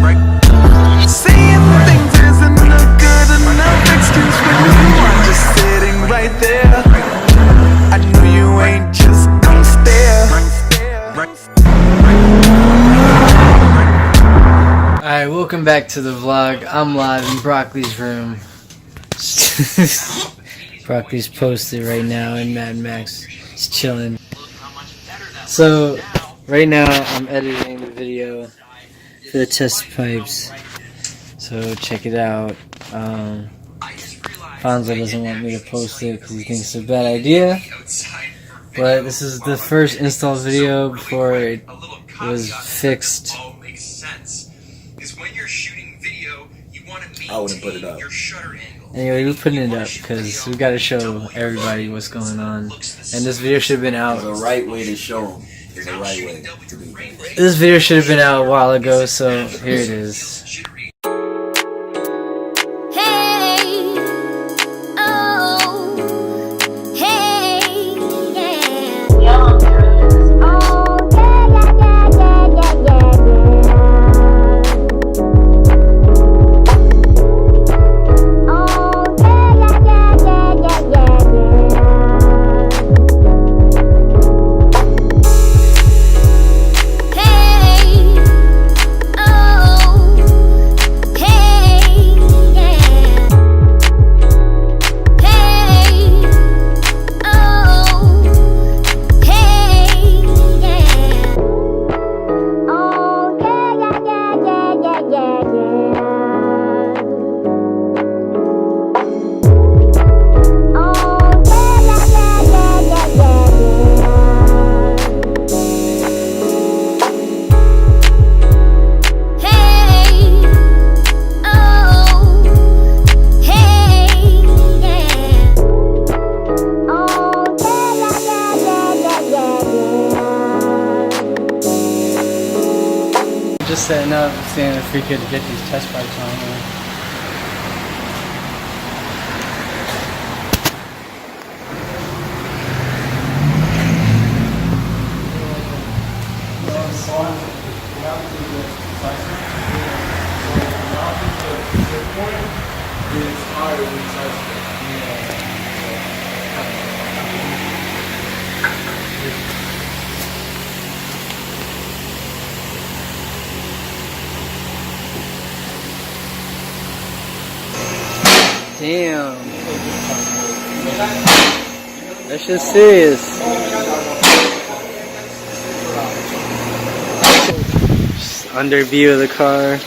Saying things isn't a good enough excuse when you are just sitting right there. I know you ain't just gonna stare. Alright, welcome back to the vlog. I'm live in Broccoli's room. Broccoli's posted right now and Mad Max is chilling. So, right now I'm editing the video for the test pipes. So, check it out. Fonz doesn't want me to post it because he thinks it's a bad idea. But this is the first install video before it was fixed. I wouldn't put it up. Anyway, we're putting it up because we gotta show everybody what's going on. And this video should have been out. The right way to show them. The right way to do it. This video should have been out a while ago, so here it is. Just setting up, seeing if we could get these test pipes on there. Damn. That shit's serious. Just under view of the car.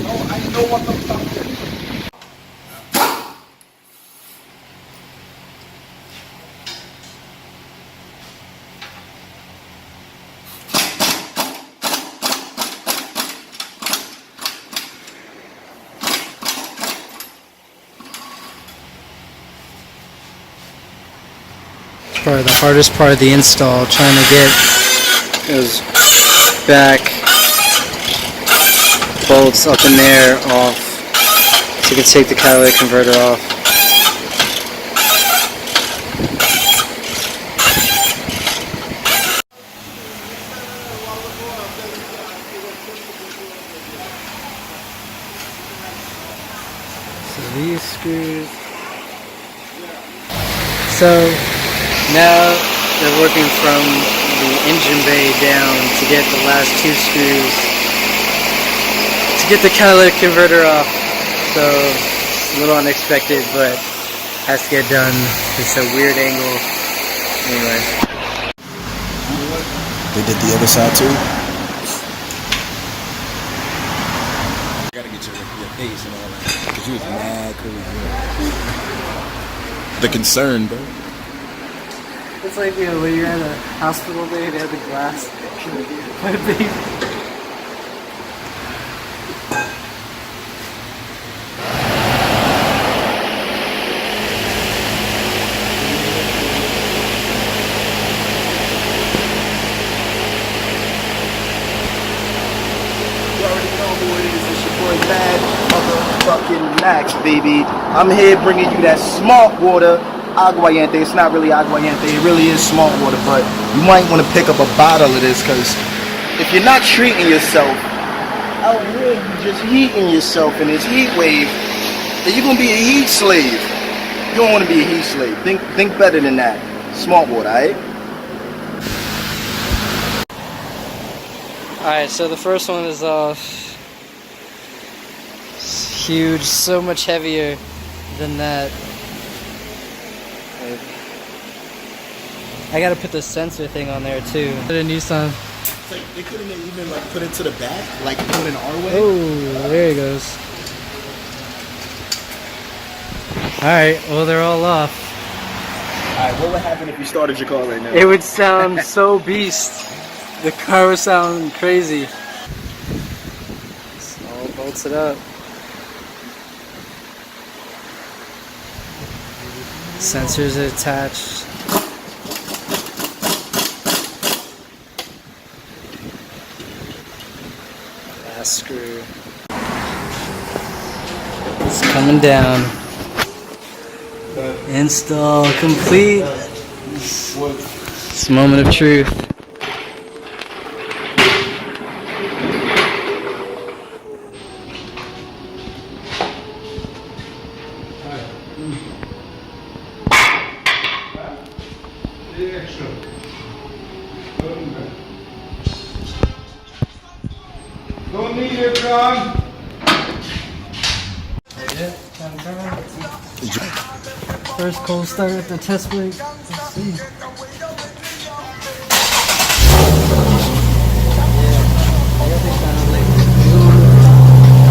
Oh, I know what the fuck. Probably the hardest part of the install, trying to get those back bolts up in there off so you can take the catalytic converter off. So these screws. So now they're working from the engine bay down to get the last two screws to get the catalytic converter off. So it's a little unexpected, but has to get done. It's a weird angle. Anyway. They did the other side too? You gotta get your face and all that. Because you was mad crazy. The concern, bro. It's like, you know, when you're at a hospital day, they have the glass. What a baby. You already know who it is. It's your boy Mad Mother. fucking max, baby. I'm here bringing you that smart water, aguardiente. It's not really aguardiente, it really is smart water, but you might want to pick up a bottle of this, because if you're not treating yourself, out here you're just heating yourself in this heat wave, then you're going to be a heat slave. You don't want to be a heat slave. Think better than that. Smart water, alright? Alright, so the first one is huge, so much heavier than that. Like, I gotta put the sensor thing on there too. The Nissan. It's like they couldn't even like put it to the back, like put it our way. Oh, there he goes. Alright, well they're all off. Alright, what would happen if you started your car right now? It would sound so beast. The car would sound crazy. So all bolted up. Sensors are attached. Last screw. It's coming down. Install complete. It's a moment of truth. Don't need it, John. First cold start at the test brake. Let's see.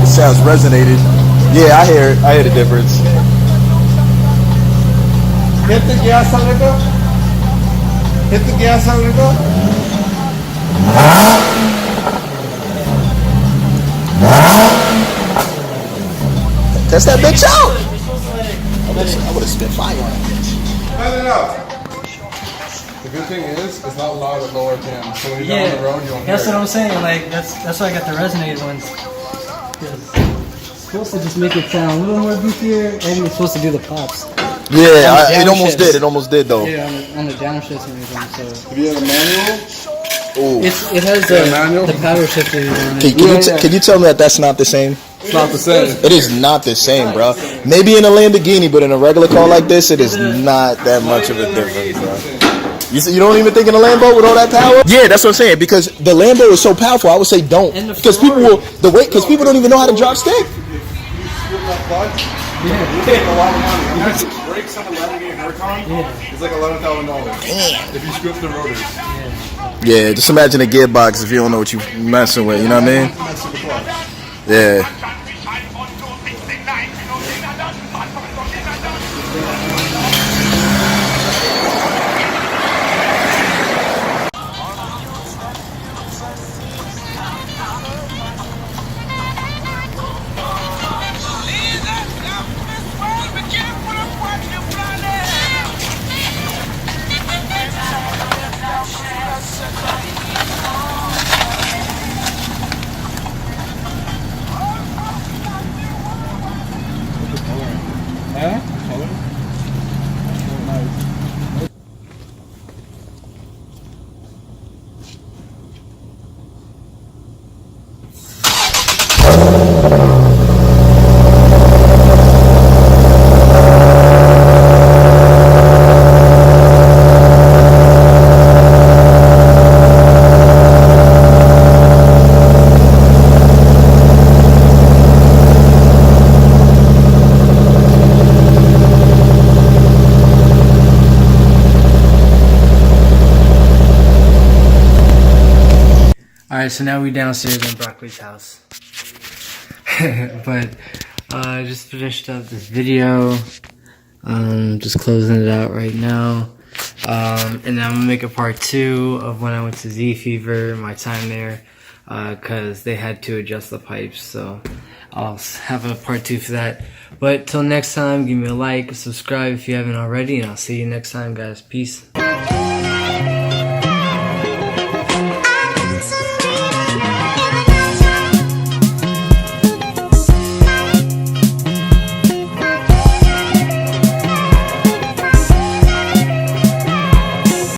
It sounds resonated. Yeah, I hear it. I hear the difference. Hit the gas a little. Hit the gas a little. Test that bitch out. I would have spit fire on it. Cut it out. The good thing is, it's not loud at lower RPM. So when you're down the road, you won't hear That's what it. I'm saying. Like that's why I got the resonated ones. It's supposed to just make it sound a little more beefier, and it's supposed to do the pops. Yeah, it almost did. It almost did though. Yeah, on the downshifts and everything. So If you had a manual, it has the power shifter on it. can you tell me that that's not the same? It's not the same. It is not the same, bro. Maybe in a Lamborghini, but in a regular car like this, it is not that much of a difference, bro. You don't even think in a Lambo with all that power? Yeah, that's what I'm saying. Because the Lambo is so powerful, I would say don't. Because people don't even know how to drop stick. Brakes on a Lamborghini Huracan is like $11,000 if you scoop the rotors. Yeah, just imagine a gearbox if you don't know what you're messing with. You know what I mean? Yeah. Alright, so now we downstairs in Broccoli's house. But I just finished up this video. Just closing it out right now. And then I'm gonna make a part 2 of when I went to Zfever, my time there, cause they had to adjust the pipes, so I'll have a part 2 for that. But till next time, give me a like, subscribe if you haven't already, and I'll see you next time, guys. Peace.